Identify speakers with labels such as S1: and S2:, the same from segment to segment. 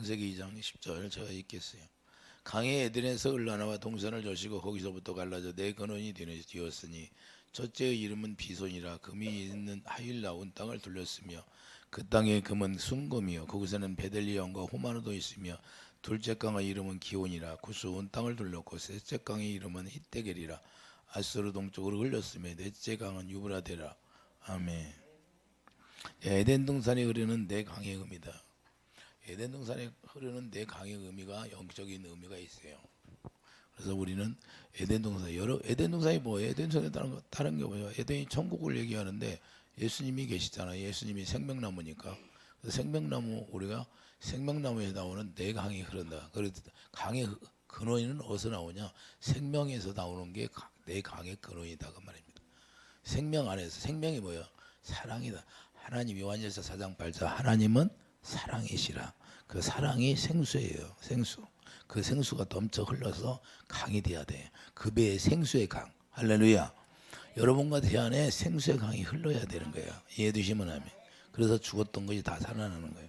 S1: 창세기 2장 10절 제가 읽겠어요. 강의 에덴에서 흘러나와 동산을 저시고 거기서부터 갈라져 네 근원이 되었으니 첫째의 이름은 비손이라 금이 있는 하일 나온 땅을 둘렀으며 그 땅의 금은 순금이요 그곳에는 베델리엄과 호마노도 있으며 둘째 강의 이름은 기온이라 구스 온 땅을 둘렀고 셋째 강의 이름은 히데겔이라 아수르 동쪽으로 흘렸으며 넷째 강은 유브라데라. 아멘. 에덴 동산이 흐르는 네 강의 의미다. 에덴 동산에 흐르는 네 강의 의미가 영적인 의미가 있어요. 그래서 우리는 에덴 동산, 에덴 동산이 뭐예요? 에덴 동산에 다른 게 뭐예요? 에덴이 천국을 얘기하는데 예수님이 계시잖아요. 예수님이 생명나무니까. 그래서 생명나무, 우리가 생명나무에 나오는 네 강이 흐른다. 그래서 강의 근원은 어디서 나오냐? 생명에서 나오는 게 네 강의 근원이다 그 말입니다. 생명 안에서 생명이 뭐예요? 사랑이다. 하나님 요한일서 4장 8절 하나님은 사랑이시라. 그 사랑이 생수예요. 생수. 그 생수가 넘쳐 흘러서 강이 돼야 돼. 그 배에 생수의 강. 할렐루야. 여러분과 제 안에 생수의 강이 흘러야 되는 거예요. 이해되시면 하면. 그래서 죽었던 것이 다 살아나는 거예요.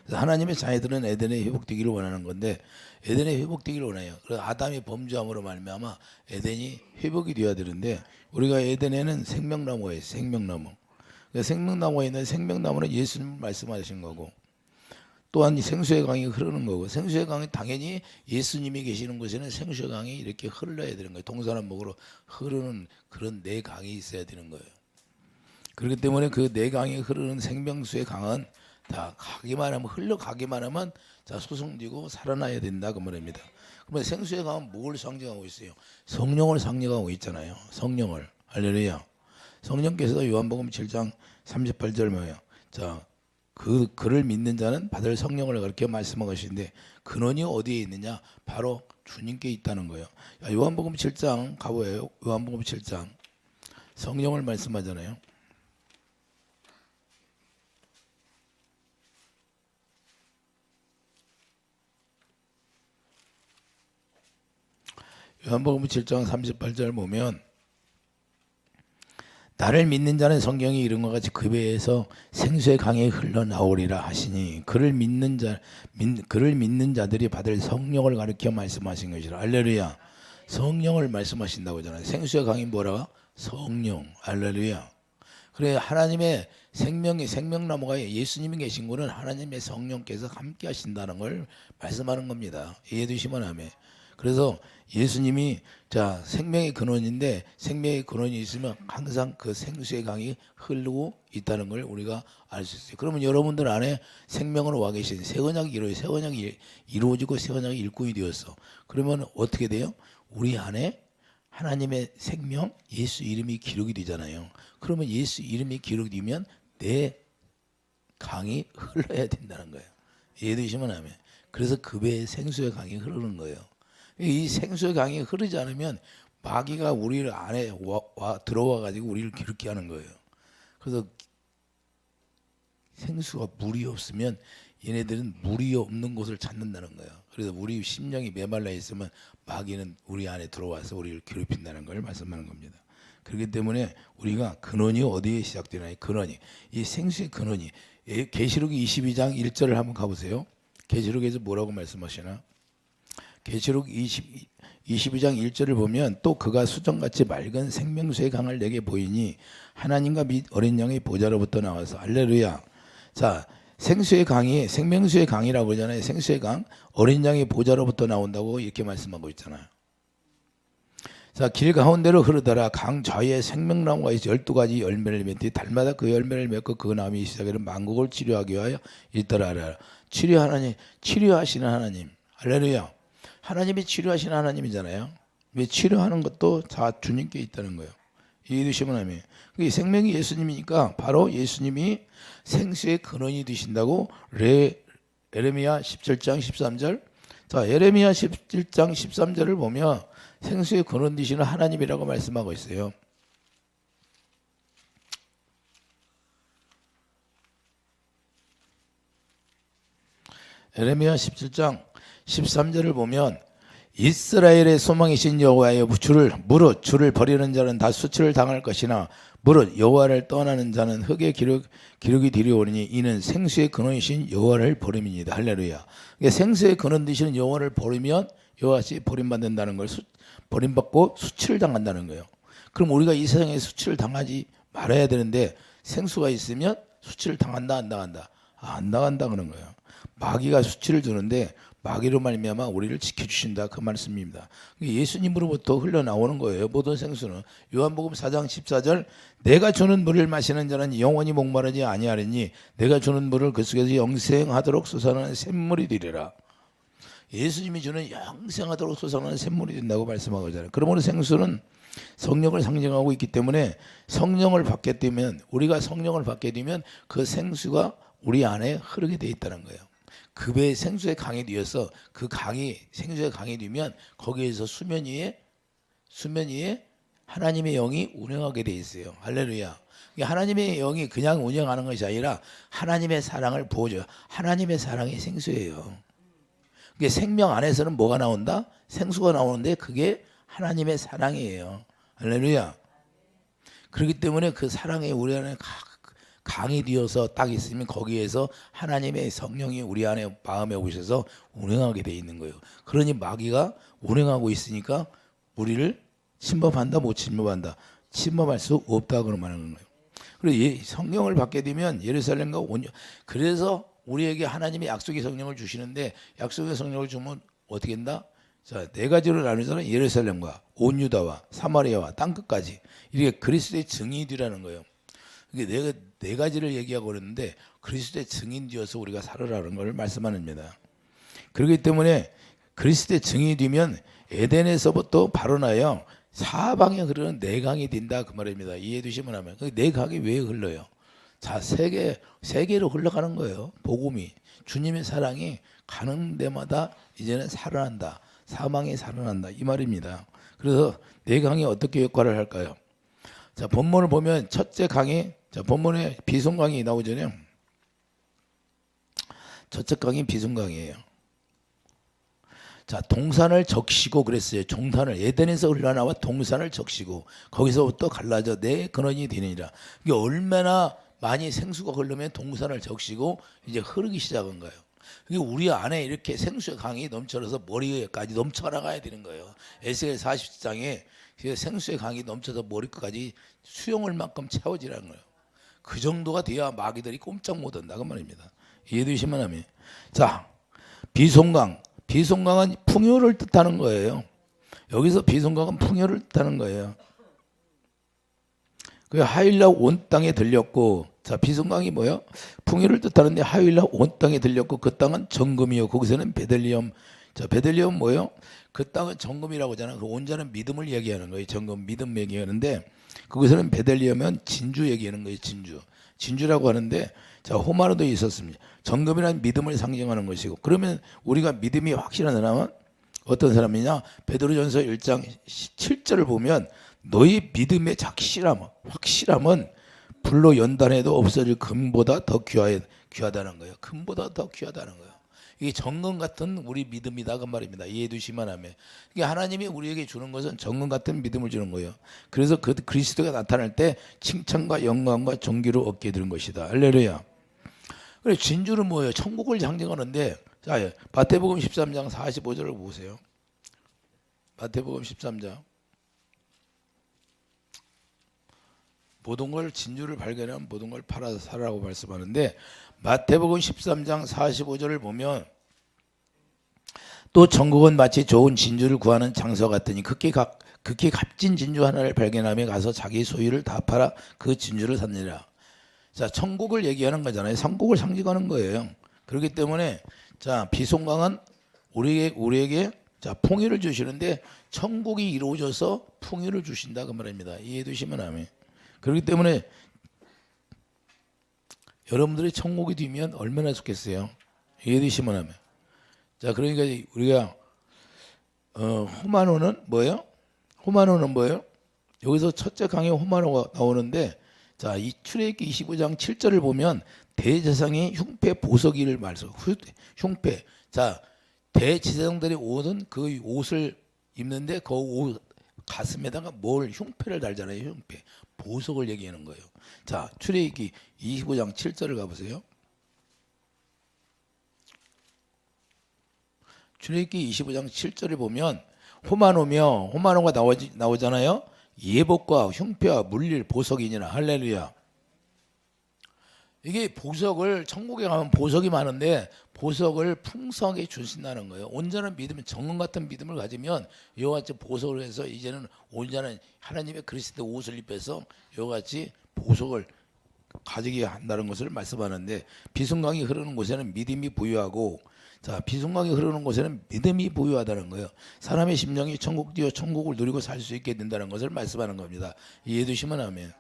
S1: 그래서 하나님의 자녀들은 에덴에 회복되기를 원하는 건데 에덴에 회복되기를 원해요. 그래서 아담이 범죄함으로 말미암아 에덴이 회복이 되어야 되는데 우리가 에덴에는 생명나무가 있어요. 생명나무. 생명나무에 있는 생명나무는 예수님 말씀하신 거고 또한 생수의 강이 흐르는 거고 생수의 강이 당연히 예수님이 계시는 곳에는 생수의 강이 이렇게 흘러야 되는 거예요. 동서남북으로 흐르는 그런 네 강이 있어야 되는 거예요. 그렇기 때문에 그 네 강이 흐르는 생명수의 강은 다 가기만 하면 흘러가기만 하면 자 소송되고 살아나야 된다 그 말입니다. 그러면 생수의 강은 뭘 상징하고 있어요? 성령을 상징하고 있잖아요. 성령을. 할렐루야. 성령께서 요한복음 7장 38절 뭐예요? 자, 그 그를 믿는 자는 받을 성령을 그렇게 말씀하고 계시는데 근원이 어디에 있느냐? 바로 주님께 있다는 거예요. 요한복음 7장 가보예요. 요한복음 7장 성령을 말씀하잖아요. 요한복음 7장 38절 보면 나를 믿는 자는 성경이 이런 것 같이 그 배에서 생수의 강이 흘러나오리라 하시니 그를 믿는 자들이 받을 성령을 가리켜 말씀하신 것이라. 할렐루야. 성령을 말씀하신다고 하잖아요. 생수의 강이 뭐라고? 성령. 할렐루야. 그래 하나님의 생명의 생명나무가 예수님이 계신 곳은 하나님의 성령께서 함께 하신다는 걸 말씀하는 겁니다. 이해되시면 아멘. 그래서 예수님이 자 생명의 근원인데 생명의 근원이 있으면 항상 그 생수의 강이 흐르고 있다는 걸 우리가 알 수 있어요. 그러면 여러분들 안에 생명으로 와 계신 새 언약이 이루어지고 새 언약이 일꾼이 되었어. 그러면 어떻게 돼요? 우리 안에 하나님의 생명 예수 이름이 기록이 되잖아요. 그러면 예수 이름이 기록되면 내 강이 흘러야 된다는 거예요. 이해되시면 하면. 그래서 그 배에 생수의 강이 흐르는 거예요. 이 생수의 강이 흐르지 않으면 마귀가 우리 안에 들어와 가지고 우리를 기르게 하는 거예요. 그래서 생수가 물이 없으면 얘네들은 물이 없는 곳을 찾는다는 거예요. 그래서 우리 심령이 메말라 있으면 마귀는 우리 안에 들어와서 우리를 괴롭힌다는 걸 말씀하는 겁니다. 그렇기 때문에 우리가 근원이 어디에 시작되나 근원이 이 생수의 근원이 계시록 22장 1절을 한번 가보세요. 계시록에서 뭐라고 말씀하시나? 계시록 22장 1절을 보면 또 그가 수정같이 맑은 생명수의 강을 내게 보이니 하나님과 및 어린 양의 보좌로부터 나와서 할렐루야. 자 생수의 강이 생명수의 강이라고 그러잖아요. 생수의 강 어린 양의 보좌로부터 나온다고 이렇게 말씀하고 있잖아요. 자, 길 가운데로 흐르더라. 강 좌우에 생명나무가 있어 12가지 열매를 맺되 달마다 그 열매를 맺고 그 나무의 시작에는 만국을 치료하기 위하여 있더라. 치료하시는 하나님. 할렐루야. 하나님이 치료하시는 하나님이잖아요. 왜 치료하는 것도 다 주님께 있다는 거예요. 이해되시면 하면. 그게 생명이 예수님이니까 바로 예수님이 생수의 근원이 되신다고 예레미야 17장 13절. 자, 예레미야 17장 13절을 보면 생수의 근원 되시는 하나님이라고 말씀하고 있어요. 예레미야 17장 13절을 보면 이스라엘의 소망이신 여호와여 무릇 주를 버리는 자는 다 수치를 당할 것이나 무릇 여호와를 떠나는 자는 흙의 기록이 되리오니 이는 생수의 근원이신 여호와를 버림이니이다. 할렐루야. 그러니까 생수의 근원 되시는 여호와를 버리면 여호와씨 버림받는다는 걸 버림받고 수치를 당한다는 거예요. 그럼 우리가 이 세상에 수치를 당하지 말아야 되는데 생수가 있으면 수치를 당한다 안 당한다? 안 당한다 그런 거예요. 마귀가 수치를 주는데 마귀로 말미암아 우리를 지켜주신다 그 말씀입니다. 예수님으로부터 흘러나오는 거예요. 모든 생수는. 요한복음 4장 14절 내가 주는 물을 마시는 자는 영원히 목마르지 아니하리니 내가 주는 물을 그 속에서 영생하도록 솟아나는 샘물이 되리라. 예수님이 주는 영생하도록 솟아나는 샘물이 된다고 말씀하고 있잖아요. 그러므로 생수는 성령을 상징하고 있기 때문에 성령을 받게 되면 우리가 성령을 받게 되면 그 생수가 우리 안에 흐르게 돼 있다는 거예요. 그 배에 생수의 강이 되어서 그 강이 생수의 강이 되면 거기에서 수면 위에 하나님의 영이 운행하게 돼 있어요. 할렐루야. 하나님의 영이 그냥 운영하는 것이 아니라 하나님의 사랑을 부어줘요. 하나님의 사랑이 생수예요. 그게 생명 안에서는 뭐가 나온다? 생수가 나오는데 그게 하나님의 사랑이에요. 할렐루야. 그렇기 때문에 그 사랑이 우리 안에 강이 되어서 딱 있으면 거기에서 하나님의 성령이 우리 안에 마음에 오셔서 운행하게 돼 있는 거예요. 그러니 마귀가 운행하고 있으니까 우리를 침범한다 못 침범한다? 침범할 수 없다 그런 말하는 거예요. 그리고 성령을 받게 되면 예루살렘과 온전 그래서 우리에게 하나님의 약속의 성령을 주시는데 약속의 성령을 주면 어떻게 한다? 자, 네 가지로 나누잖아요. 예루살렘과 온 유다와 사마리아와 땅끝까지 이렇게 그리스도의 증인이 되라는 거예요. 이게 내가 네 가지를 얘기하고 그랬는데 그리스도의 증인 되어서 우리가 살아라는 걸 말씀합니다. 그렇기 때문에 그리스도의 증인이 되면 에덴에서부터 발원하여 사방에 흐르는 네 강이 된다 그 말입니다. 이해해 주시면 하면 그 네 강이 왜 흘러요? 자, 세계로 흘러가는 거예요. 복음이 주님의 사랑이 가는 데마다 이제는 살아난다. 사망이 살아난다 이 말입니다. 그래서 네 강이 어떻게 역할을 할까요? 자, 본문을 보면 첫째 강이 자, 본문에 비송강이 나오잖아요. 첫째 강이 비송강이에요. 자, 동산을 적시고 그랬어요. 동산을 에덴에서 흘러나와 동산을 적시고 거기서부터 갈라져 내 근원이 되느니라. 이게 얼마나 많이 생수가 흐르면 동산을 적시고 이제 흐르기 시작한 거예요. 이게 우리 안에 이렇게 생수의 강이 넘쳐서 머리에까지 넘쳐나가야 되는 거예요. 에스겔 40장에 생수의 강이 넘쳐서 머리까지 수용할 만큼 채워지라는 거예요. 그 정도가 돼야 마귀들이 꼼짝 못한다 그 말입니다. 이해되시면 하면 자, 비송강은 풍요를 뜻하는 거예요. 여기서 비송강은 풍요를 뜻하는 거예요. 그 하일라 온 땅에 들렸고 자, 비송강이 뭐예요? 풍요를 뜻하는데 하일라 온 땅에 들렸고 그 땅은 정금이요 거기서는 베들리엄. 자, 베들리엄 뭐예요? 그 땅은 정금이라고 하잖아요. 그 온자는 믿음을 얘기하는 거예요. 정금 믿음 얘기하는데 거기서는 베들리엄은 진주 얘기하는 거예요. 진주라고 하는데 자, 호마노도 있었습니다. 정금이란 믿음을 상징하는 것이고 그러면 우리가 믿음이 확실한 사람은 어떤 사람이냐? 베드로전서 1장 7절을 보면 너희 믿음의 확실함은 불로 연단해도 없어질 금보다 더 귀하다는 거예요. 금보다 더 귀하다는 거예요. 이게 정금 같은 우리 믿음이다 그 말입니다. 이해해 두시면 하면 이게 하나님이 우리에게 주는 것은 정금 같은 믿음을 주는 거예요. 그래서 그 그리스도가 나타날 때 칭찬과 영광과 존귀를 얻게 되는 것이다. 할렐루야. 그래 진주는 뭐예요? 천국을 상징하는데 자, 마태복음 13장 45절을 보세요. 마태복음 13장 모든 걸 진주를 발견하면 모든 걸 팔아서 사라고 말씀하는데 마태복음 13장 45절을 보면 또 천국은 마치 좋은 진주를 구하는 장서 같으니 극히 값진 진주 하나를 발견하며 가서 자기 소유를 다 팔아 그 진주를 샀느니라. 자, 천국을 얘기하는 거잖아요. 천국을 상징하는 거예요. 그렇기 때문에 자, 비송강은 우리에게 자, 풍요를 주시는데 천국이 이루어져서 풍요를 주신다 그 말입니다. 이해해 두시면 아멘. 그렇기 때문에 여러분들이 천국이 되면 얼마나 좋겠어요. 이해되시면 하면. 자, 그러니까 우리가 호마노는 뭐예요? 호마노는 뭐예요? 여기서 첫째 강에 호마노가 나오는데 자, 이 출애굽기 25장 7절을 보면 대제사장이 흉패 보석이를 말씀. 흉패. 자, 대제사장들이 옷은 그 옷을 입는데 그 옷 가슴에다가 뭘 흉패를 달잖아요. 흉패. 보석을 얘기하는 거예요. 자, 출애굽기 25장 7절을 가보세요. 출애굽기 25장 7절을 보면 호마노가 나오잖아요. 예복과 흉패와 물릴 보석이니라. 할렐루야. 이게 보석을 천국에 가면 보석이 많은데 보석을 풍성하게 주신다는 거예요. 온전한 믿음, 정금 같은 믿음을 가지면 이와 같이 보석을 해서 이제는 온전한 하나님의 그리스도 옷을 입혀서 이와 같이 보석을 가지게 한다는 것을 말씀하는데 비순강이 흐르는 곳에는 믿음이 부유하고 자 비순강이 흐르는 곳에는 믿음이 부유하다는 거예요. 사람의 심령이 천국 뛰어 천국을 누리고 살 수 있게 된다는 것을 말씀하는 겁니다. 이해해 두시면 아멘.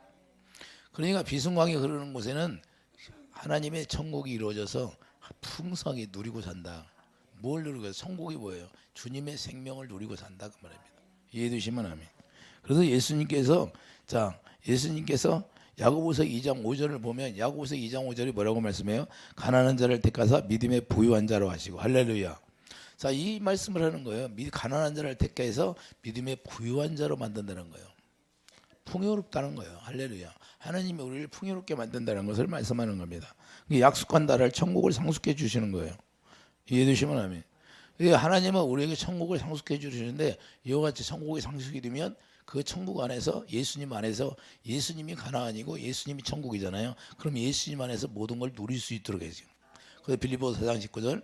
S1: 그러니까 비순강이 흐르는 곳에는 하나님의 천국이 이루어져서 풍성하게 누리고 산다. 뭘 누리고 천국이 뭐예요? 주님의 생명을 누리고 산다 그 말입니다. 이해해 두시면 아멘. 그래서 예수님께서 야고보서 2장 5절을 보면 야고보서 2장 5절이 뭐라고 말씀해요? 가난한 자를 택하사 믿음의 부유한 자로 하시고 할렐루야. 자, 이 말씀을 하는 거예요. 가난한 자를 택해서 믿음의 부유한 자로 만든다는 거예요. 풍요롭다는 거예요. 할렐루야. 하나님이 우리를 풍요롭게 만든다는 것을 말씀하는 겁니다. 약속한 나라를 천국을 상속해 주시는 거예요. 이해해 주시면 아멘. 하나님은 우리에게 천국을 상속해 주시는데 이와 같이 천국이 상속이 되면 그 천국 안에서 예수님 안에서 예수님이 가나안이고 예수님이 천국이잖아요. 그럼 예수님 안에서 모든 걸 누릴 수 있도록 해야죠. 그래서 빌립보서 4장 19절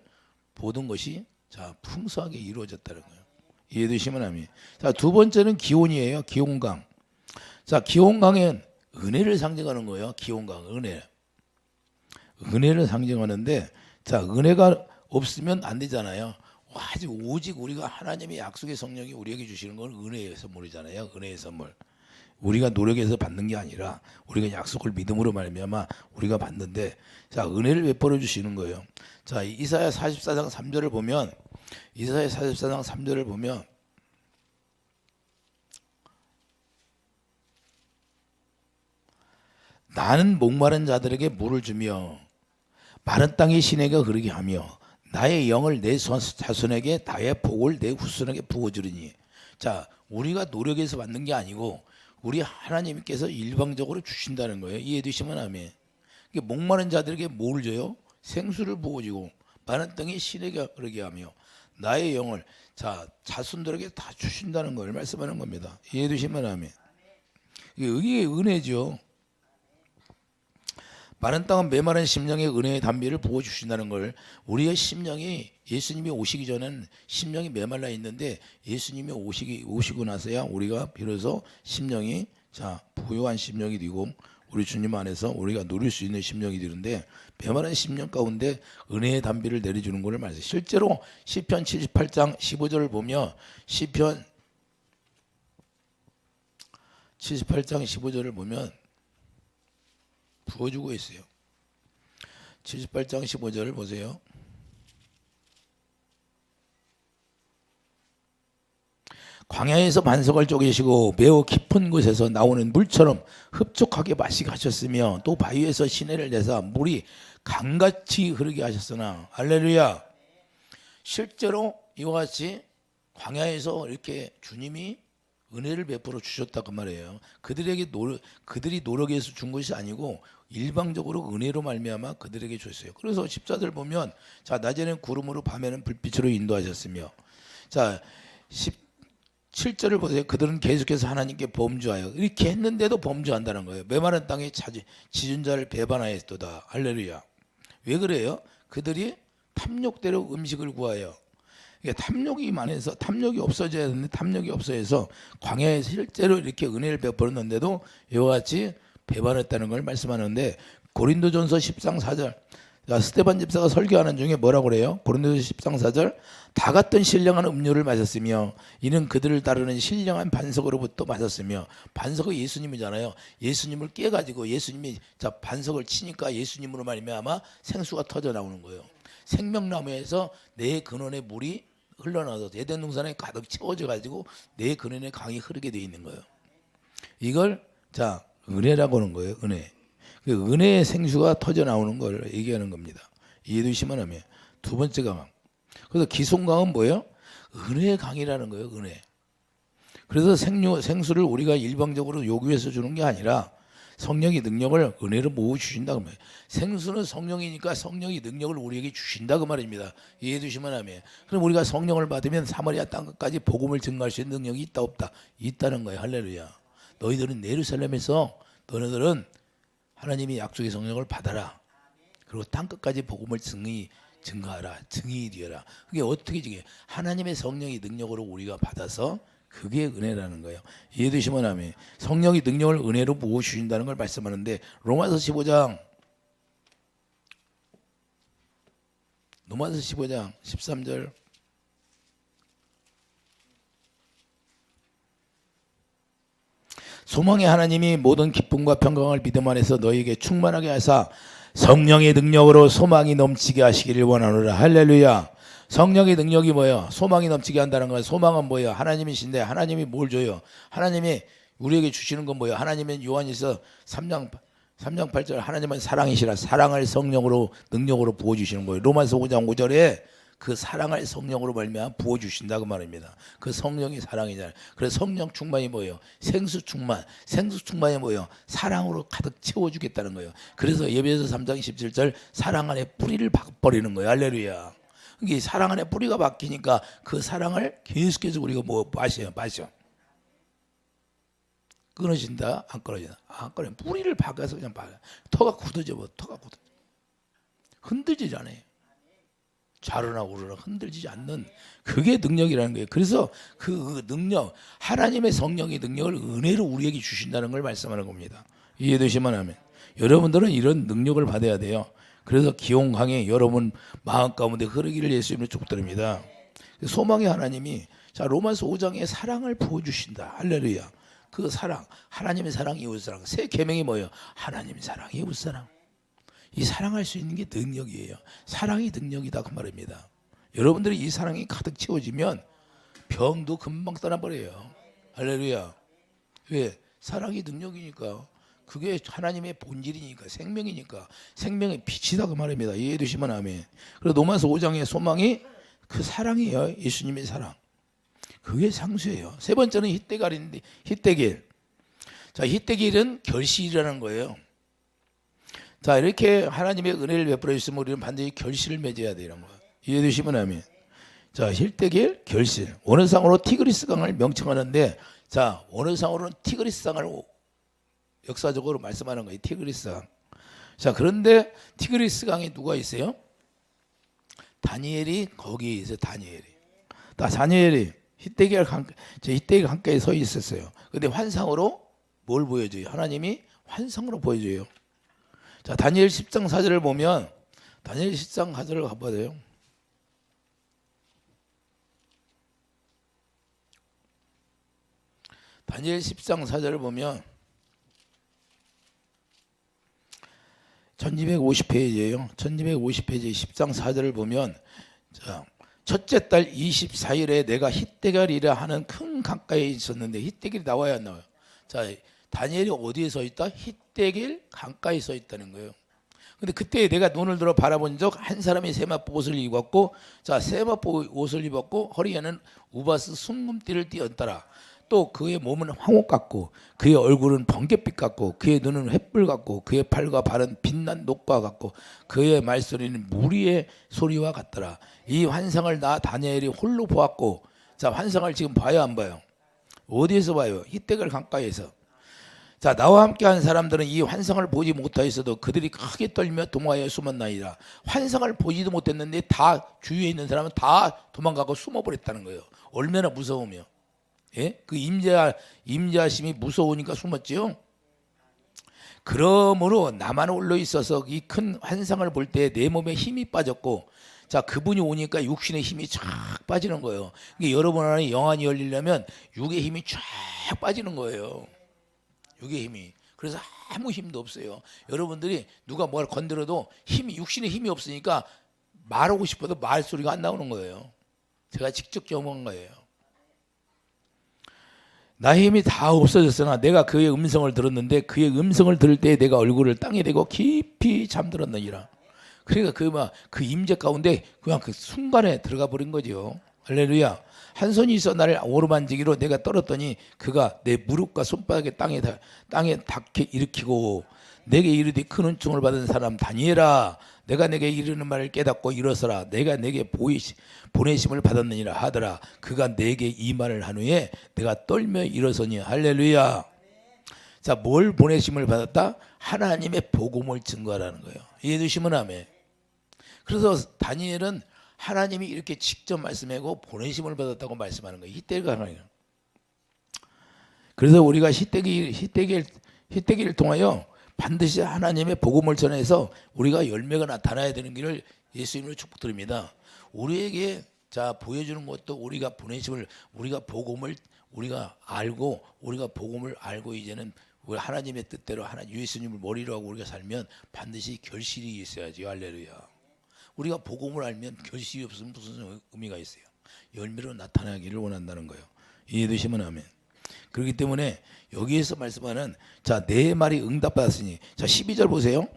S1: 모든 것이 자 풍성하게 이루어졌다는 거예요. 이해해 주시면 아멘. 자, 두 번째는 기온이에요. 기온강. 자, 기온강은 은혜를 상징하는 거예요. 기온강 은혜를 상징하는데 자 은혜가 없으면 안 되잖아요. 오직 우리가 하나님의 약속의 성령이 우리에게 주시는 건 은혜의 선물이잖아요. 은혜의 선물. 우리가 노력해서 받는 게 아니라 우리가 약속을 믿음으로 말미암아 우리가 받는데 자 은혜를 베풀어 주시는 거예요. 자 이사야 44장 3절을 보면 나는 목마른 자들에게 물을 주며 마른 땅의 시내가 흐르게 하며 나의 영을 내 자손에게 나의 복을 내 후손에게 부어주리니. 자 우리가 노력해서 받는 게 아니고 우리 하나님께서 일방적으로 주신다는 거예요. 이해해 주시면 아멘. 목마른 자들에게 뭘 줘요? 생수를 부어주고 마른 땅의 시내가 흐르게 하며 나의 영을 자 자손들에게 다 주신다는 걸 말씀하는 겁니다. 이해해 주시면 아멘. 이게 은혜죠. 마른 땅은 메마른 심령의 은혜의 담비를 부어주신다는 걸 우리의 심령이 예수님이 오시기 전에는 심령이 메말라 있는데 예수님이 오시고 나서야 우리가 비로소 심령이 자 부유한 심령이 되고 우리 주님 안에서 우리가 누릴 수 있는 심령이 되는데 메마른 심령 가운데 은혜의 담비를 내려주는 것을 말해요. 실제로 시편 78장 15절을 보며 시편 78장 15절을 보면 부어주고 있어요. 78장 15절을 보세요. 광야에서 반석을 쪼개시고 매우 깊은 곳에서 나오는 물처럼 흡족하게 마시게 하셨으며 또 바위에서 시내를 내사 물이 강같이 흐르게 하셨으나 할렐루야. 실제로 이와 같이 광야에서 이렇게 주님이 은혜를 베풀어 주셨다 그 말이에요. 그들이 노력해서 준 것이 아니고 일방적으로 은혜로 말미암아 그들에게 줬어요. 그래서 십자들 보면 자 낮에는 구름으로 밤에는 불빛으로 인도하셨으며 자 17절을 보세요. 그들은 계속해서 하나님께 범죄하여 이렇게 했는데도 범죄한다는 거예요. 메마른 땅에 지준 자를 배반하였도다. 할렐루야. 왜 그래요? 그들이 탐욕대로 음식을 구하여 탐욕이 많아서 탐욕이 없어져야 되는데 탐욕이 없어져서 광야에 실제로 이렇게 은혜를 베풀었는데도 이와 같이 배반했다는 걸 말씀하는데 고린도전서 10장 4절 스데반 집사가 설교하는 중에 뭐라고 그래요? 고린도전서 10장 4절 다 같은 신령한 음료를 마셨으며 이는 그들을 따르는 신령한 반석으로부터 마셨으며 반석은 예수님이잖아요. 예수님을 깨가지고 예수님이 자 반석을 치니까 예수님으로 말미암아 생수가 터져 나오는 거예요. 생명나무에서 내 근원의 물이 흘러나와서 에덴 동산에 가득 채워져 가지고 내 근원의 강이 흐르게 되어 있는 거예요. 이걸 자 은혜라고 하는 거예요. 은혜의 생수가 터져 나오는 걸 얘기하는 겁니다. 이해되시면 하면 두 번째 강함. 그래서 기송강은 뭐예요? 은혜 강이라는 거예요. 은혜. 그래서 생수를 우리가 일방적으로 요구해서 주는 게 아니라 성령의 능력을 은혜로 모아 주신다 그 말이에요. 생수는 성령이니까 성령의 능력을 우리에게 주신다 그 말입니다. 이해해 주시면 하면. 그럼 우리가 성령을 받으면 사마리아 땅까지 복음을 증거할 수 있는 능력이 있다 없다? 있다는 거예요. 할렐루야. 너희들은 예루살렘에서 너희들은 하나님이 약속의 성령을 받아라. 그리고 땅끝까지 복음을 증거하라. 증인이 되어라. 그게 어떻게 증거해요? 하나님의 성령의 능력으로 우리가 받아서 그게 은혜라는 거예요. 이해되시면 하면 성령의 능력을 은혜로 부어주신다는 걸 말씀하는데 로마서 15장 13절 소망의 하나님이 모든 기쁨과 평강을 믿음 안에서 너희에게 충만하게 하사 성령의 능력으로 소망이 넘치게 하시기를 원하노라. 할렐루야. 성령의 능력이 뭐예요? 소망이 넘치게 한다는 거예요. 소망은 뭐예요? 하나님이신데 하나님이 뭘 줘요? 하나님이 우리에게 주시는 건 뭐예요? 하나님은 요한일서 3장 8절 하나님은 사랑이시라. 사랑을 성령으로 능력으로 부어주시는 거예요. 로마서 5장 5절에 그 사랑을 성령으로 말미암아 부어주신다 그 말입니다. 그 성령이 사랑이잖아요. 그래서 성령 충만이 뭐예요? 생수 충만. 생수 충만이 뭐예요? 사랑으로 가득 채워주겠다는 거예요. 그래서 에베소 3장 17절 사랑 안에 뿌리를 박버리는 거예요. 할렐루야. 이게 사랑 안에 뿌리가 박히니까 그 사랑을 계속해서 우리가 뭐 마셔. 끊어진다? 안 끊어진다? 안 끊어요. 뿌리를 박아서 그냥 박아요. 터가 굳어져. 흔들리지 않아요. 좌로나 우로나 흔들리지 않는 그게 능력이라는 거예요. 그래서 그 능력, 하나님의 성령의 능력을 은혜로 우리에게 주신다는 걸 말씀하는 겁니다. 이해되시면 하면 여러분들은 이런 능력을 받아야 돼요. 그래서 기온강에 여러분 마음 가운데 흐르기를 예수님으로 축복드립니다. 소망의 하나님이 자 로마서 5장에 사랑을 부어주신다. 할렐루야. 그 사랑, 하나님의 사랑, 이웃사랑. 새 계명이 뭐예요? 하나님의 사랑, 이웃사랑. 이 사랑할 수 있는 게 능력이에요. 사랑이 능력이다 그 말입니다. 여러분들이 이 사랑이 가득 채워지면 병도 금방 떠나버려요. 할렐루야. 왜? 사랑이 능력이니까. 그게 하나님의 본질이니까 생명이니까 생명의 빛이다 그 말입니다. 이해되시면 아멘. 그래서 로마서 5장의 소망이 그 사랑이에요. 예수님의 사랑. 그게 상수예요. 세 번째는 히데갈인데 히데길. 자 히데길은 결실이라는 거예요. 자 이렇게 하나님의 은혜를 베풀어 주시면 우리는 반드시 결실을 맺어야 돼 이런 거. 이해되시면 아멘. 자 히데길 결실. 원어상으로 티그리스 강을 명칭하는데 자 원어상으로는 티그리스 강을 역사적으로 말씀하는 거예요. 티그리스 강. 자 그런데 티그리스 강에 누가 있어요? 다니엘이 거기에 있어요. 다니엘이 히데길 강가에 서 있었어요. 근데 환상으로 뭘 보여줘요? 하나님이 환상으로 보여줘요. 자 다니엘 10장 4절을 보면 다니엘 10장 4절을 가봐야 돼요. 다니엘 10장 4절을 보면 1250페이지예요. 1250페이지 10장 4절을 보면 자, 첫째 달 24일에 내가 히데갈이라 하는 큰 강가에 있었는데 히데길이 나와야 안 나와요. 자, 다니엘이 어디에 서 있다? 히데길 강가에 서 있다는 거예요. 근데 그때 내가 눈을 들어 바라본 적 한 사람이 세마포 옷을 입었고 자, 세마포 옷을 입었고 허리에는 우바스 순금띠를 띠었더라. 또 그의 몸은 황옥 같고 그의 얼굴은 번갯빛 같고 그의 눈은 횃불 같고 그의 팔과 발은 빛난 녹과 같고 그의 말소리는 무리의 소리와 같더라. 이 환상을 나 다니엘이 홀로 보았고 자 환상을 지금 봐요 안 봐요? 어디에서 봐요? 히데갈 강가에서. 자 나와 함께한 사람들은 이 환상을 보지 못하였어도 그들이 크게 떨며 도망하여 숨었나이다. 환상을 보지도 못했는데 다 주위에 있는 사람은 다 도망가고 숨어버렸다는 거예요. 얼마나 무서우며. 예? 그 임재하심이 무서우니까 숨었지요. 그러므로 나만 홀로 있어서 이 큰 환상을 볼 때 내 몸에 힘이 빠졌고 자 그분이 오니까 육신의 힘이 쫙 빠지는 거예요. 그러니까 여러분 안에 영안이 열리려면 육의 힘이 쫙 빠지는 거예요. 육의 힘이. 그래서 아무 힘도 없어요. 여러분들이 누가 뭘 건드려도 힘이 육신의 힘이 없으니까 말하고 싶어도 말소리가 안 나오는 거예요. 제가 직접 경험한 거예요. 나의 힘이 다 없어졌으나 내가 그의 음성을 들었는데 그의 음성을 들을 때 내가 얼굴을 땅에 대고 깊이 잠들었느니라. 그러니까 그 임재 가운데 그냥 그 순간에 들어가 버린 거죠. 할렐루야. 한 손이 있어 나를 오르만지기로 내가 떨었더니 그가 내 무릎과 손바닥에 땅에 닿게 일으키고 내게 이르되 큰 은총을 받은 사람 다니엘아 내가 내게 이르는 말을 깨닫고 일어서라 내가 내게 보내심을 받았느니라 하더라. 그가 내게 이 말을 한 후에 내가 떨며 일어서니. 할렐루야. 자, 뭘 보내심을 받았다? 하나님의 복음을 증거하라는 거예요. 이해되시면 아멘. 그래서 다니엘은 하나님이 이렇게 직접 말씀하고 보내심을 받았다고 말씀하는 거예요. 히데기가 하나님. 그래서 우리가 히데기를 통하여 반드시 하나님의 복음을 전해서 우리가 열매가 나타나야 되는 길을 예수님으로 축복드립니다. 우리에게 자 보여주는 것도 우리가 보내심을 우리가 복음을 우리가 알고 이제는 우리 하나님의 뜻대로 예수님을 머리로 하고 우리가 살면 반드시 결실이 있어야죠. 할렐루야. 우리가 복음을 알면 결실이 없으면 무슨 의미가 있어요? 열매로 나타나기를 원한다는 거예요. 이해되시면 아멘. 그렇기 때문에 여기에서 말씀하는 자 내 말이 응답받았으니 자 12절 보세요.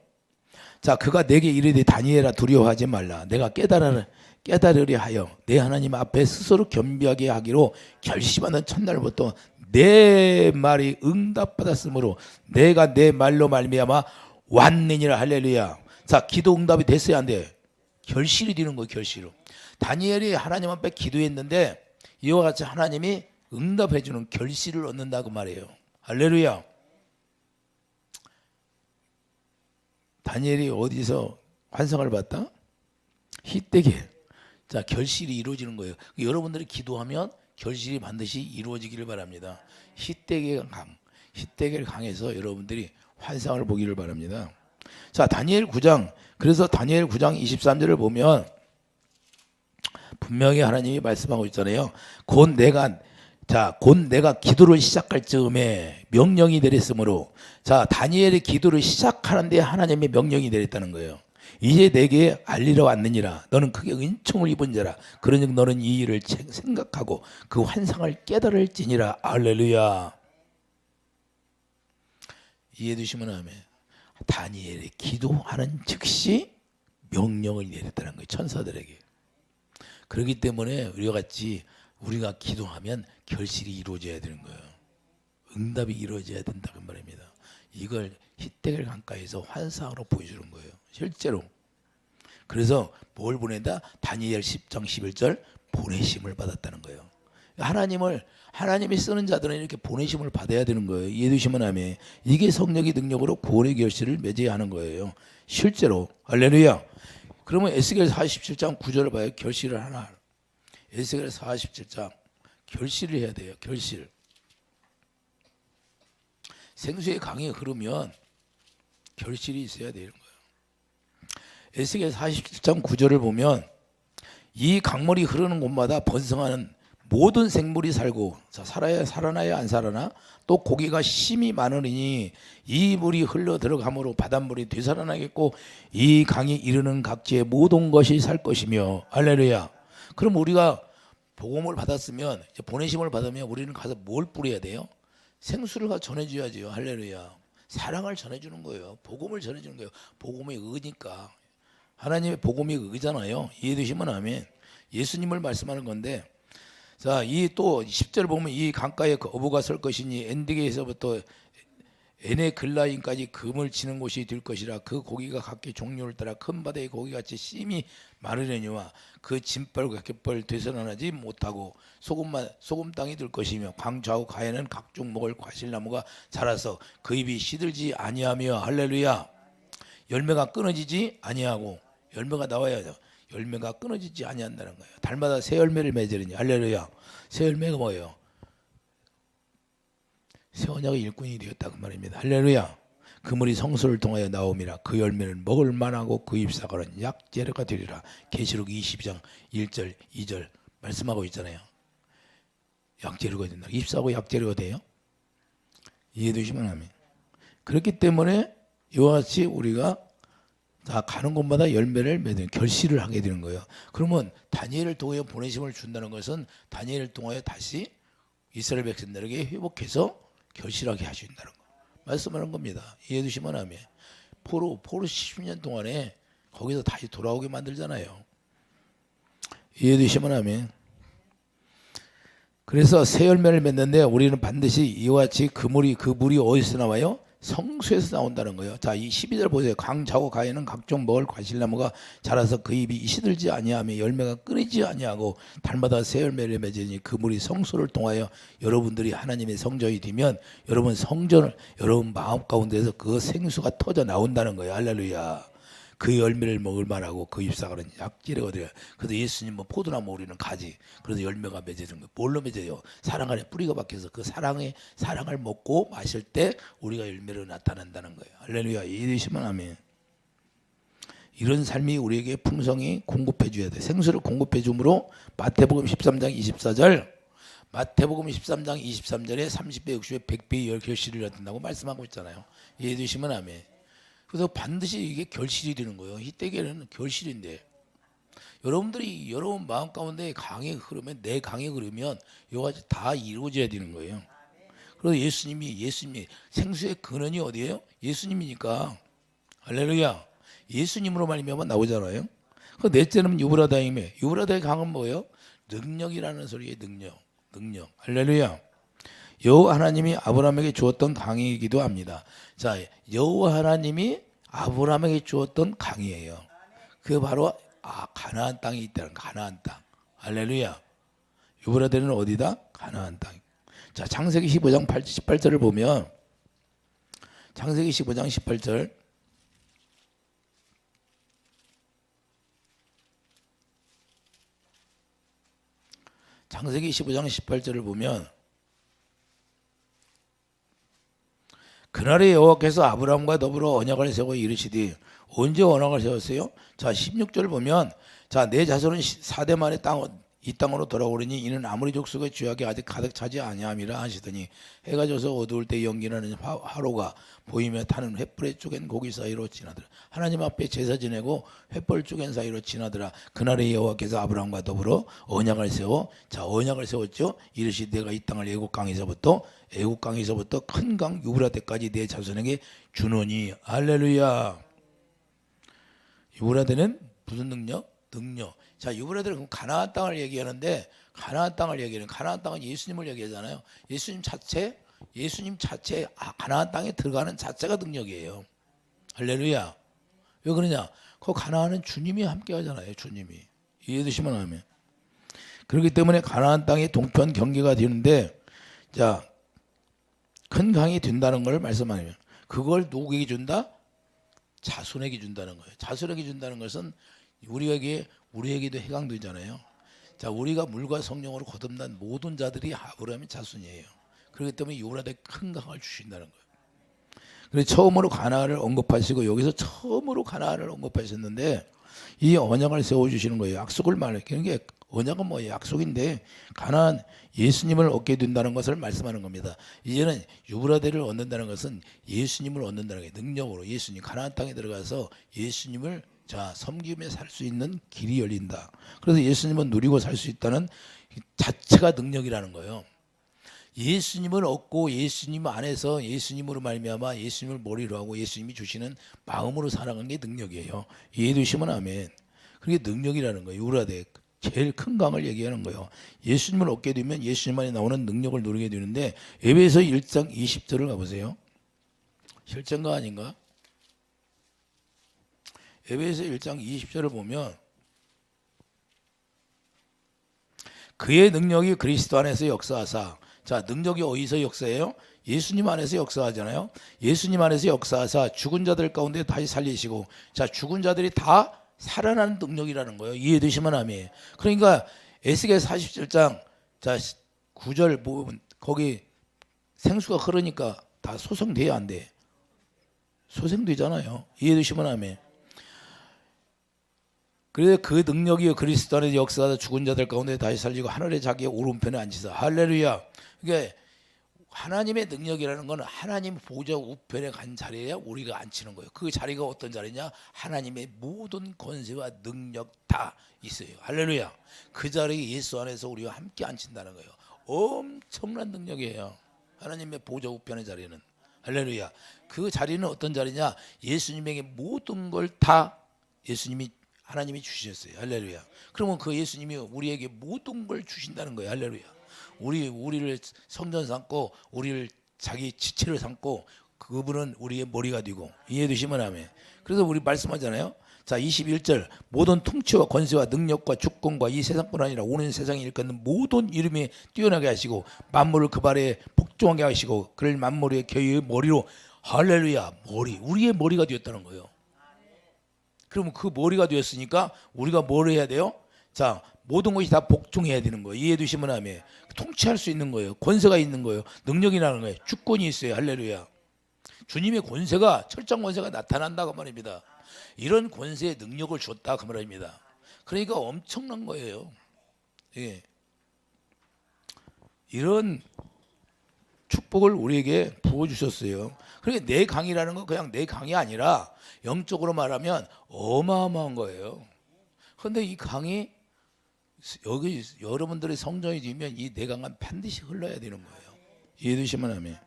S1: 자 그가 내게 이르되 다니엘아 두려워하지 말라 내가 깨달으려 하여 내 하나님 앞에 스스로 겸비하게 하기로 결심하는 첫날부터 내 말이 응답받았으므로 내가 내 말로 말미암아 왔느니라. 할렐루야. 자 기도 응답이 됐어야 안 돼? 결실이 되는 거예요. 결실로. 다니엘이 하나님 앞에 기도했는데 이와 같이 하나님이 응답해 주는 결실을 얻는다고 말해요. 할렐루야. 다니엘이 어디서 환상을 봤다? 히데길. 자, 결실이 이루어지는 거예요. 여러분들이 기도하면 결실이 반드시 이루어지기를 바랍니다. 히데길 강에서 여러분들이 환상을 보기를 바랍니다. 자, 다니엘 9장. 그래서 다니엘 9장 23절을 보면 분명히 하나님이 말씀하고 있잖아요. 곧 내가 기도를 시작할 즈음에 명령이 내렸으므로 자 다니엘의 기도를 시작하는데 하나님의 명령이 내렸다는 거예요. 이제 내게 알리러 왔느니라. 너는 크게 은총을 입은 자라. 그러니 너는 이 일을 생각하고 그 환상을 깨달을지니라. 할렐루야. 이해되시면 아멘. 다니엘이 기도하는 즉시 명령을 내렸다는 거예요. 천사들에게. 그렇기 때문에 우리가 기도하면 결실이 이루어져야 되는 거예요. 응답이 이루어져야 된다고 말입니다. 이걸 히데길 강가에서 환상으로 보여주는 거예요. 실제로. 그래서 뭘 보낸다? 다니엘 10장 11절 보내심을 받았다는 거예요. 하나님이 쓰는 자들은 이렇게 보내심을 받아야 되는 거예요. 이해되시면 아멘. 이게 성령의 능력으로 구원의 결실을 맺어야 하는 거예요. 실제로. 할렐루야. 그러면 에스겔 47장 9절을 봐요. 결실을 하나. 에스겔 47장 결실을 해야 돼요. 결실. 생수의 강이 흐르면 결실이 있어야 되는 거예요. 에스겔 47장 9절을 보면 이 강물이 흐르는 곳마다 번성하는 모든 생물이 살고 자 살아나야 안 살아나 또 고기가 심이 많으니 이 물이 흘러 들어가므로 바닷물이 되살아나겠고 이 강이 이르는 각지의 모든 것이 살 것이며. 할렐루야. 그럼 우리가 복음을 받았으면 보내심을 받으면 우리는 가서 뭘 뿌려야 돼요? 생수를 가서 전해줘야죠. 할렐루야. 사랑을 전해주는 거예요. 복음을 전해주는 거예요. 복음의 의니까. 하나님의 복음이 의잖아요. 이해되시면 아멘. 예수님을 말씀하는 건데 자, 이 또 10절 보면 이 강가에 어부가 설 것이니 엔디게에서부터 에네글라임까지 금을 치는 곳이 될 것이라. 그 고기가 각기 종류를 따라 큰 바다의 고기같이 심이 마르려니와 그 진벌과 갯벌 되살아나지 못하고 소금 땅이 될 것이며 광좌우 가에는 각종 먹을 과실나무가 자라서 그 잎이 시들지 아니하며. 할렐루야. 열매가 끊어지지 아니하고 열매가 나와야죠. 열매가 끊어지지 아니한다는 거예요. 달마다 새 열매를 맺으리니. 할렐루야. 새 열매가 뭐예요? 새 언약의 일꾼이 되었다 그 말입니다. 할렐루야. 그물이 성소를 통하여 나옴이라. 그 열매는 먹을 만하고 그 잎사과는 약재료가 되리라. 계시록 22장 1절 2절 말씀하고 있잖아요. 약재료가 된다. 잎사과 약재료가 돼요? 이해되시면 아멘. 그렇기 때문에 이와 같이 우리가 다 가는 곳마다 열매를 맺는 결실을 하게 되는 거예요. 그러면 다니엘을 통하여 보내심을 준다는 것은 다니엘을 통하여 다시 이스라엘 백성들에게 회복해서 결실하게 하신다는 거 말씀하는 겁니다. 이해해 주시면 아멘. 포로 10년 동안에 거기서 다시 돌아오게 만들잖아요. 이해되시면 아멘. 그래서 새 열매를 맺는데 우리는 반드시 이와 같이 그 물이 어디서 나와요? 성수에서 나온다는 거예요. 자, 이 12절 보세요. 강자고 가에는 각종 먹을 과실나무가 자라서 그 잎이 시들지 아니하며 열매가 끊이지 아니하고 달마다 새 열매를 맺으니 그 물이 성소를 통하여 여러분들이 하나님의 성전이 되면 여러분 마음 가운데서 그 생수가 터져 나온다는 거예요. 할렐루야. 그 열매를 먹을 만하고 그 잎사귀는 약지래거든요. 그래서 예수님은 포도나무, 우리는 가지. 그래서 열매가 맺어지는 거예요. 뭘로 맺어요? 사랑 안에 뿌리가 박혀서 그 사랑을 먹고 마실 때 우리가 열매로 나타난다는 거예요. 할렐루야. 이해되시면 아멘. 이런 삶이 우리에게 풍성히 공급해 줘야 돼. 생수를 공급해 줌으로 마태복음 13장 24절, 마태복음 13장 23절에 30배, 60배, 100배의 결실을 얻는다고 말씀하고 있잖아요. 이해되시면 아멘. 그래서 반드시 이게 결실이 되는 거예요. 이때에는 결실인데, 여러분들이 여러분 마음 가운데 강이 흐르면, 내 강이 흐르면 이와 같이 다 이루어져야 되는 거예요. 그래서 예수님이 생수의 근원이 어디예요? 예수님이니까. 할렐루야. 예수님으로 말미암아 나오잖아요. 그 넷째는 유브라다임에, 유브라다의 강은 뭐예요? 능력이라는 소리예요. 능력. 할렐루야. 여호와 하나님이 아브라함에게 주었던 강이기도 합니다. 자, 여호와 하나님이 아브라함에게 주었던 강이에요. 그 바로 가나안 땅이 있다는, 가나안 땅. 할렐루야. 유브라데는 어디다? 가나안 땅. 자, 창세기 15장 18절을 보면, 창세기 15장 18절, 창세기 15장 18절을 보면, 그날에 여호와께서 아브라함과 더불어 언약을 세워 이르시되, 언제 언약을 세웠어요? 자, 16절 보면, 자, 내 자손은 4대 만에 이 땅으로 돌아오리니 이는 아무리 족속의 죄악이 아직 가득 차지 아니함이라 하시더니, 해가 져서 어두울 때 연기나는 화로가 보이며 타는 횃불에 쪼갠 고기 사이로 지나더라. 하나님 앞에 제사 지내고 횃불 쪼갠 사이로 지나더라. 그날에 여호와께서 아브라함과 더불어 언약을 세워, 자, 언약을 세웠죠. 이르시 내가 이 땅을 애국강에서부터 큰 강 유브라데까지 내 자손에게 주노니. 할렐루야. 유브라데는 무슨 능력? 자, 유브라데는 그럼 가나안 땅을 얘기하는데, 가나안 땅은 예수님을 얘기하잖아요. 예수님 자체 가나안 땅에 들어가는 자체가 능력이에요. 할렐루야. 왜 그러냐? 그 가나안은 주님이 함께 하잖아요. 주님이. 이해되시면 하면. 그렇기 때문에 가나안 땅이 동편 경계가 되는데, 자, 큰 강이 된다는 걸 말씀하면, 그걸 누구에게 준다? 자손에게 준다는 거예요. 자손에게 준다는 것은 우리에게도 해당되잖아요. 자, 우리가 물과 성령으로 거듭난 모든 자들이 아브라함의 자손이에요. 그렇기 때문에 유브라데 큰 강을 주신다는 거예요. 그래서 처음으로 가나안을 언급하시고, 여기서 처음으로 가나안을 언급하셨는데, 이 언약을 세워주시는 거예요. 약속을 말해요. 그러니까 언약은 뭐예요? 약속인데, 가나안 예수님을 얻게 된다는 것을 말씀하는 겁니다. 이제는 유브라데를 얻는다는 것은 예수님을 얻는다는 거예요. 능력으로 예수님, 가나안 땅에 들어가서 예수님을 섬기며 살 수 있는 길이 열린다. 그래서 예수님은 누리고 살 수 있다는 자체가 능력이라는 거예요. 예수님을 얻고 예수님 안에서 예수님으로 말미암아 예수님을 머리로 하고 예수님이 주시는 마음으로 살아가는 게 능력이에요. 이해되시면 아멘. 그게 능력이라는 거예요. 유브라데 제일 큰 강을 얘기하는 거예요. 예수님을 얻게 되면 예수님 안에 나오는 능력을 누리게 되는데, 에베소 1장 20절을 가보세요. 실전가 아닌가? 에베소 1장 20절을 보면, 그의 능력이 그리스도 안에서 역사하사. 자, 능력이 어디서 역사해요? 예수님 안에서 역사하잖아요. 예수님 안에서 역사하사 죽은 자들 가운데 다시 살리시고, 자, 죽은 자들이 다 살아나는 능력이라는 거예요. 이해되시면 아멘. 그러니까 에스겔 47장 자 9절 보면, 거기 생수가 흐르니까 다 소생돼야 안 돼? 소생되잖아요. 이해되시면 아멘. 그래서 그 능력이 그리스도 안에서 역사하사 죽은 자들 가운데 다시 살리고 하늘의 자기의 오른편에 앉히사. 할렐루야. 그러니까 하나님의 능력이라는 건 하나님 보좌 우편에 간 자리에 우리가 앉히는 거예요. 그 자리가 어떤 자리냐? 하나님의 모든 권세와 능력 다 있어요. 할렐루야. 그 자리에 예수 안에서 우리가 함께 앉힌다는 거예요. 엄청난 능력이에요. 하나님의 보좌 우편의 자리는. 할렐루야. 그 자리는 어떤 자리냐? 예수님에게 모든 걸 다 예수님이 하나님이 주셨어요. 할렐루야. 그러면 그 예수님이 우리에게 모든 걸 주신다는 거예요. 할렐루야. 우리를 성전 삼고 우리를 자기 지체를 삼고 그분은 우리의 머리가 되고 이해되시면 아멘. 그래서 우리 말씀하잖아요. 자 21절 모든 통치와 권세와 능력과 주권과 이 세상뿐 아니라 오는 세상에 일컫는 모든 이름이 뛰어나게 하시고 만물을 그 발에 복종하게 하시고 그를 만물의 교회의 머리로 할렐루야 머리 우리의 머리가 되었다는 거예요. 그러면 그 머리가 되었으니까 우리가 뭘 해야 돼요? 자 모든 것이 다 복종해야 되는 거예요. 이해해 주시면 아멘. 통치할 수 있는 거예요. 권세가 있는 거예요. 능력이 나는 거예요. 주권이 있어요. 할렐루야. 주님의 권세가 철장 권세가 나타난다고 말입니다. 이런 권세의 능력을 줬다 그 말입니다. 그러니까 엄청난 거예요. 예. 이런 축복을 우리에게 부어주셨어요. 그러니까 내 강이라는 건 그냥 내 강이 아니라 영적으로 말하면 어마어마한 거예요. 그런데 이 강이 여기 여러분들의 성전이 되면 이 내 강은 반드시 흘러야 되는 거예요. 이해되시면 아멘.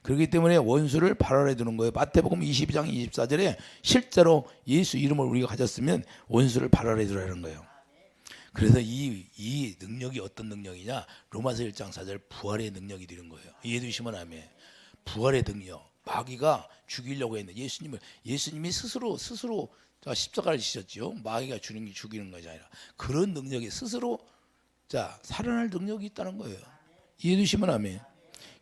S1: 그렇기 때문에 원수를 발 아래 두는 거예요. 마태복음 22장 24절에 실제로 예수 이름을 우리가 가졌으면 원수를 발 아래 두라는 거예요. 그래서 이 능력이 어떤 능력이냐? 로마서 1장 4절 부활의 능력이 되는 거예요. 이해되시면 아멘. 부활의 능력. 마귀가 죽이려고 했는데 예수님이 스스로 십자가를 지셨죠. 마귀가 죽이는 것이 아니라 그런 능력이 스스로 살아날 능력이 있다는 거예요. 이해되시면 아멘.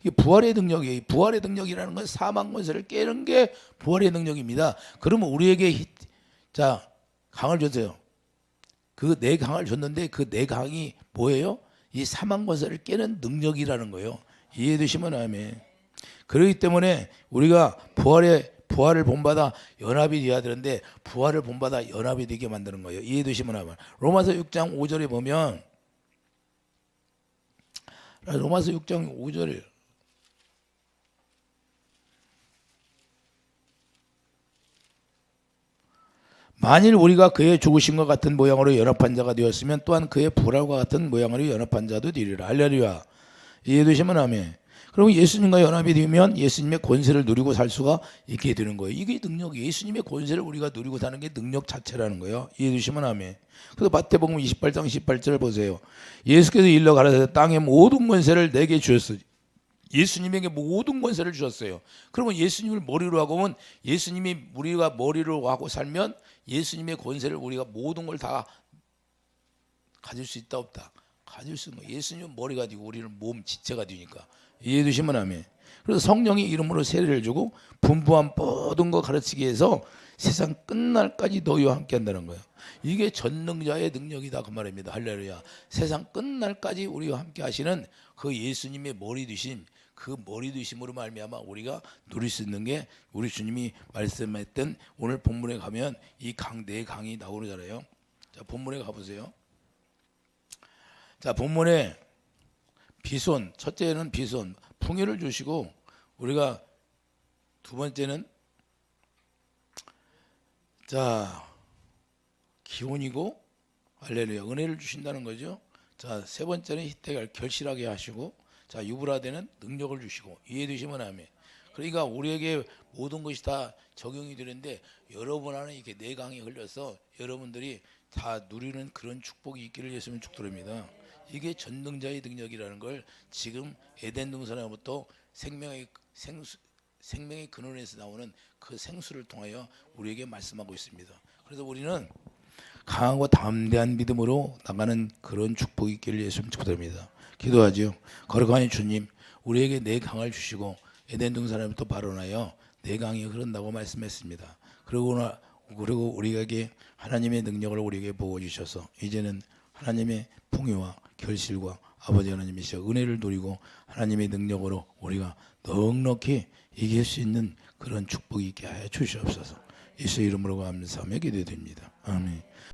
S1: 이게 부활의 능력이에요. 부활의 능력이라는 건 사망 권세를 깨는 게 부활의 능력입니다. 그러면 우리에게 강을 줬어요. 그 내 강을 줬는데 그 내 강이 뭐예요? 이 사망 권세를 깨는 능력이라는 거예요. 이해되시면 아멘. 그렇기 때문에 우리가 부활을 본받아 연합이 되어야 되는데 부활을 본받아 연합이 되게 만드는 거예요. 이해되시면 아멘. 로마서 6장 5절에 보면 로마서 6장 5절 만일 우리가 그의 죽으심과 같은 모양으로 연합한 자가 되었으면 또한 그의 부활과 같은 모양으로 연합한 자도 되리라. 할렐루야. 이해되시면 아멘. 그러면 예수님과 연합이 되면 예수님의 권세를 누리고 살 수가 있게 되는 거예요. 이게 능력이에요. 예수님의 권세를 우리가 누리고 사는 게 능력 자체라는 거예요. 이해되시면 아멘. 그래서 마태복음 28장 18절 보세요. 예수께서 일러 가라사대 땅의 모든 권세를 내게 주셨으니 예수님에게 모든 권세를 주셨어요. 그러면 예수님을 머리로 하고 오면 예수님이 우리가 머리로 하고 살면 예수님의 권세를 우리가 모든 걸 다 가질 수 있다 없다? 가질 수 있는 거예요. 예수님은 머리가 되고 우리는 몸 지체가 되니까. 이해되시면 아멘. 그래서 성령의 이름으로 세례를 주고 분부한 모든 거 가르치기 위해서 세상 끝날까지 너희와 함께 한다는 거예요. 이게 전능자의 능력이다 그 말입니다. 할렐루야. 세상 끝날까지 우리와 함께 하시는 그 예수님의 머리 되신 그 머리 되심으로 말미암아 우리가 누릴 수 있는 게 우리 주님이 말씀했던 오늘 본문에 가면 이 네 강이 나오잖아요. 자, 본문에 가보세요. 자, 본문에 비손, 첫째는 비손, 풍요를 주시고 우리가 두 번째는 기온이고 할렐루야 은혜를 주신다는 거죠. 자, 세 번째는 희태가 결실하게 하시고 유브라데는 능력을 주시고 이해되시면 아멘. 그러니까 우리에게 모든 것이 다 적용이 되는데 여러분 안에 이렇게 네 강이 흘려서 여러분들이 다 누리는 그런 축복이 있기를 예수님 축도합니다. 이게 전능자의 능력이라는 걸 지금 에덴 동산에부터 생명의 근원에서 나오는 그 생수를 통하여 우리에게 말씀하고 있습니다. 그래서 우리는 강하고 담대한 믿음으로 나가는 그런 축복이 있기를 예수님 축복합니다. 기도하죠. 거룩하신 주님, 우리에게 내 강을 주시고 에덴 동산에부터 발원하여 내 강이 흐른다고 말씀했습니다. 그리고 우리에게 하나님의 능력을 우리에게 부어주셔서 이제는 하나님의 풍요와 결실과 아버지 하나님이시여 은혜를 누리고 하나님의 능력으로 우리가 넉넉히 이길 수 있는 그런 축복이 있게 하여 주시옵소서. 예수 이름으로 감사하며 기도드립니다. 아멘.